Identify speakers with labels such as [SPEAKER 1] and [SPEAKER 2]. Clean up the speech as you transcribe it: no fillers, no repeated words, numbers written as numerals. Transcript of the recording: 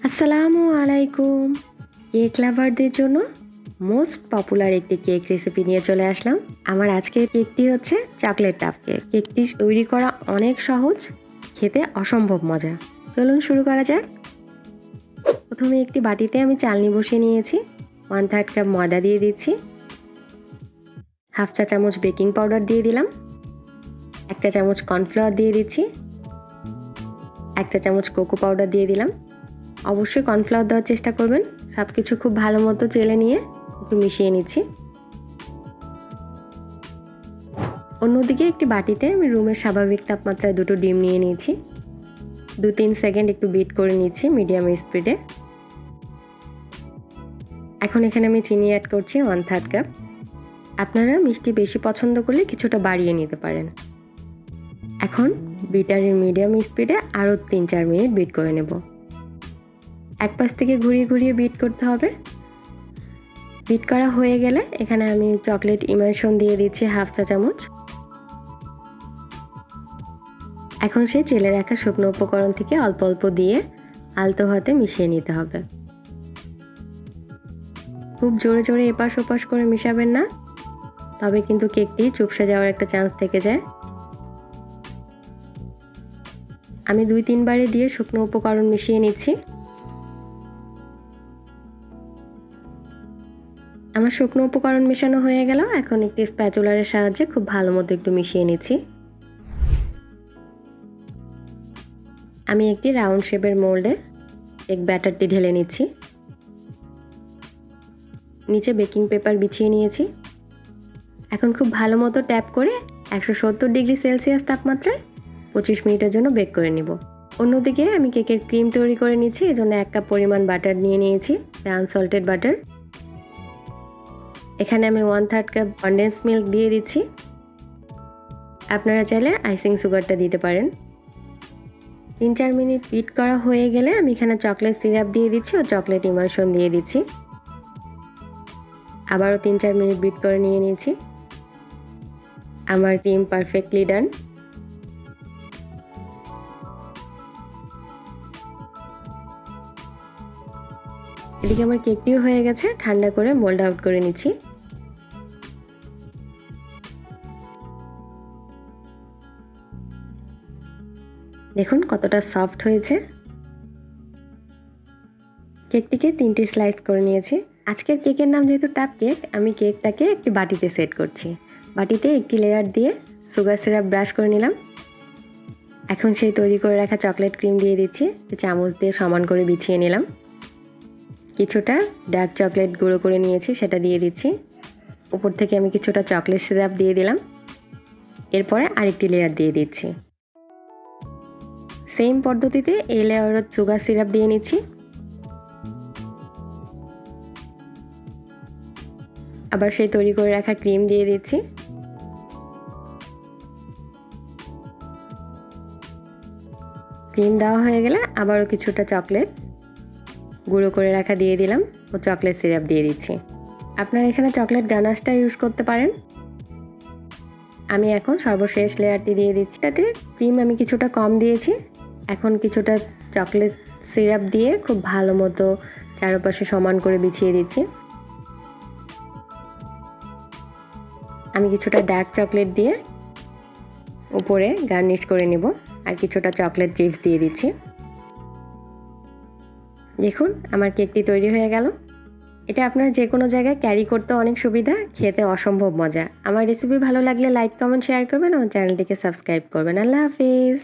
[SPEAKER 1] আসসালামু আলাইকুম। কেক লাভারদের জন্য মোস্ট পপুলার একটি কেক রেসিপি নিয়ে চলে আসলাম। আমার আজকের কেকটি হচ্ছে চকলেট টাফ কেক। কেকটি তৈরি করা অনেক সহজ, খেতে অসম্ভব মজা। চলুন শুরু করা যাক। প্রথমে একটি বাটিতে আমি চালনি বসিয়ে নিয়েছি। 1/3 কাপ ময়দা দিয়ে দিচ্ছি। হাফ চা চামচ বেকিং পাউডার দিয়ে দিলাম। 1 চা চামচ কর্নফ্লাওয়ার দিয়ে দিচ্ছি। 1 চা চামচ কোকো পাউডার দিয়ে দিলাম। অবশ্যই কর্নফ্লাওয়ার দেওয়ার চেষ্টা করবেন। সব কিছু খুব ভালো মতো চেলে নিয়ে একটু মিশিয়ে নিচ্ছি। অন্যদিকে একটি বাটিতে আমি রুমের স্বাভাবিক তাপমাত্রায় 2টো ডিম নিয়ে নিয়েছি। 2-3 সেকেন্ড একটু বিট করে নিচ্ছি মিডিয়াম স্পিডে। এখন এখানে আমি চিনি অ্যাড করছি 1/3 কাপ। আপনারা মিষ্টি বেশি পছন্দ করলে কিছুটা বাড়িয়ে নিতে পারেন। এখন বিটারের মিডিয়াম স্পিডে আরও 3-4 মিনিট বিট করে নেব। এক পাশ থেকে ঘুরিয়ে ঘুরিয়ে বিট করতে হবে। বিট করা হয়ে গেলে এখানে আমি চকলেট ইমালশন দিয়ে দিচ্ছি হাফ চা চামচ। এখন সেই চেলে রাখা শুকনো উপকরণ থেকে অল্প অল্প দিয়ে আলতো হাতে মিশিয়ে নিতে হবে। খুব জোরে জোরে এপাশ ওপাশ করে মিশাবেন না, তবে কিন্তু কেকটি চুপসে যাওয়ার একটা চান্স থেকে যায়। আমি 2-3 বারে দিয়ে শুকনো উপকরণ মিশিয়ে নিচ্ছি। আমার শুকনো উপকরণ মেশানো হয়ে গেল। এখন একটি স্প্যাচুলারের সাহায্যে খুব ভালো মতো একটু মিশিয়ে নিচ্ছি। আমি একটি রাউন্ড শেপের মোল্ডে কেক ব্যাটারটি ঢেলে নিচ্ছি। নিচে বেকিং পেপার বিছিয়ে নিয়েছি। এখন খুব ভালো মতো ট্যাপ করে 170 ডিগ্রি সেলসিয়াস তাপমাত্রায় 25 মিনিটের জন্য বেক করে নিব। অন্যদিকে আমি কেকের ক্রিম তৈরি করে নিচ্ছি। এজন্য 1 কাপ পরিমাণ বাটার নিয়ে নিয়েছি, আনসল্টেড বাটার। এখানে আমি 1/3 কাপ কনডেন্স মিল্ক দিয়ে দিচ্ছি। আপনারা চাইলে আইসিং সুগারটা দিতে পারেন। 3-4 মিনিট বিট করা হয়ে গেলে আমি এখানে চকলেট সিরাপ দিয়ে দিচ্ছি ও চকলেট ইমালশন দিয়ে দিচ্ছি। আবারও 3-4 মিনিট বিট করে নিয়ে নিয়েছি। আমার ক্রিম পারফেক্টলি ডান। এদিকে আমার কেকটিও হয়ে গেছে। ঠান্ডা করে মোল্ড আউট করে নিচ্ছি। দেখুন কতটা সফট হয়েছে। কেকটিকে 3টে স্লাইস করে নিয়েছি। আজকের কেকের নাম যেহেতু টাপ কেক, আমি কেকটাকে একটি বাটিতে সেট করছি। বাটিতে একটি লেয়ার দিয়ে সুগার সিরাপ ব্রাশ করে নিলাম। এখন সেই তৈরি করে রাখা চকলেট ক্রিম দিয়ে দিচ্ছি। চামচ দিয়ে সমান করে বিছিয়ে নিলাম। কিছুটা ডার্ক চকলেট গুঁড়ো করে নিয়েছি, সেটা দিয়ে দিচ্ছি। উপর থেকে আমি কিছুটা চকলেট সিরাপ দিয়ে দিলাম। এরপরে আরেকটি লেয়ার দিয়ে দিচ্ছি। সেম পদ্ধতিতে এই লেয়ারের সুগার সিরাপ দিয়ে নিচ্ছি। আবার সেই তৈরি করে রাখা ক্রিম দিয়ে দিচ্ছি। ক্রিম দেওয়া হয়ে গেলে আবারও কিছুটা চকলেট গুঁড়ো করে রাখা দিয়ে দিলাম ও চকলেট সিরাপ দিয়ে দিচ্ছি। আপনারা এখানে চকলেট গানাশটা ইউজ করতে পারেন। আমি এখন সর্বশেষ লেয়ারটি দিয়ে দিচ্ছি। তাতে ক্রিম আমি কিছুটা কম দিয়েছি। এখন কিছুটা চকলেট সিরাপ দিয়ে খুব ভালো মতো চারপাশে সমান করে বিছিয়ে দিচ্ছি। আমি কিছুটা ডার্ক চকলেট দিয়ে উপরে গার্নিশ করে নিব আর কিছুটা চকলেট চিপস দিয়ে দিচ্ছি। দেখুন আমার কেকটি তৈরি হয়ে গেল। এটা আপনার যে কোনো জায়গায় ক্যারি করতে অনেক সুবিধা, খেতে অসম্ভব মজা। আমার রেসিপি ভালো লাগলে লাইক, কমেন্ট, শেয়ার করবেন। আমার চ্যানেলটিকে সাবস্ক্রাইব করবেন। আল্লাহ হাফিজ।